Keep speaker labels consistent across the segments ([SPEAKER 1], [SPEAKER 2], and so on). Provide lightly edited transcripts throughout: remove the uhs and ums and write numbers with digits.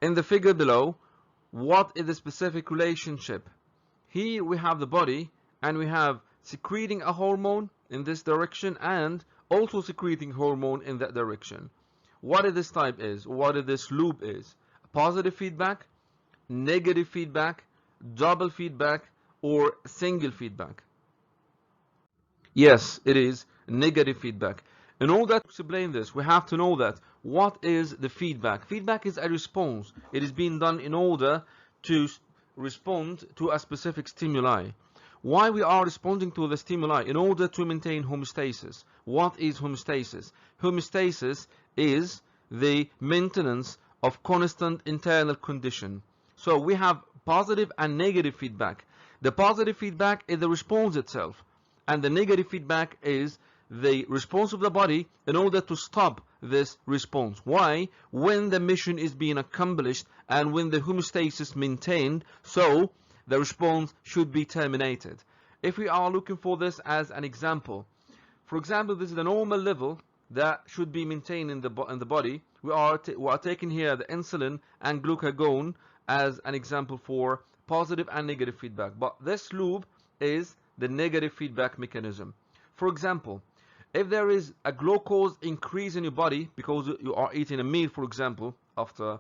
[SPEAKER 1] In the figure below, what is the specific relationship? Here we have the body, and we have secreting a hormone in this direction and also secreting hormone in that direction. What is this type is, what is this loop is? Positive feedback, negative feedback, double feedback, or single feedback? Yes, it is negative feedback. In order to explain this, we have to know that what is the feedback? Feedback is a response. It is being done in order to respond to a specific stimuli. Why we are responding to the stimuli? In order to maintain homeostasis. What is homeostasis? Homeostasis is the maintenance of constant internal condition. So we have positive and negative feedback. The positive feedback is the response itself, and the negative feedback is the response of the body in order to stop this response. Why? When the mission is being accomplished and when the homeostasis maintained, so the response should be terminated. If we are looking for this as an example, for example, this is the normal level that should be maintained in the body. We are taking here the insulin and glucagon as an example for positive and negative feedback, but this loop is the negative feedback mechanism. For example, if there is a glucose increase in your body because you are eating a meal, for example, after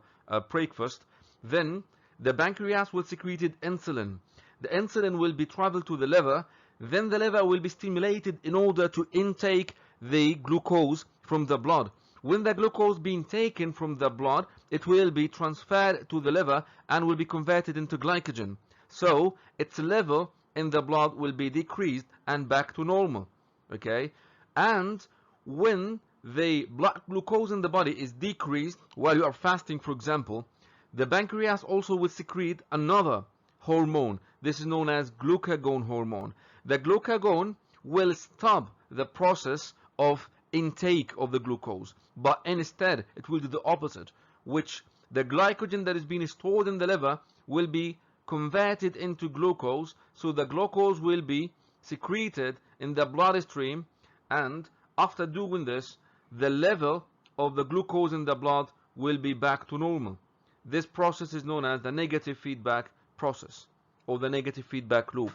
[SPEAKER 1] breakfast, then the pancreas will secrete insulin. The insulin will be traveled to the liver, then the liver will be stimulated in order to intake the glucose from the blood. When the glucose being taken from the blood, it will be transferred to the liver and will be converted into glycogen. So its level in the blood will be decreased and back to normal. Okay, and when the blood glucose in the body is decreased while you are fasting, for example, the pancreas also will secrete another hormone. This is known as glucagon hormone. The glucagon will stop the process of intake of the glucose, but instead it will do the opposite, which the glycogen that is being stored in the liver will be converted into glucose, so the glucose will be secreted in the bloodstream, and after doing this, the level of the glucose in the blood will be back to normal. This process is known as the negative feedback process or the negative feedback loop.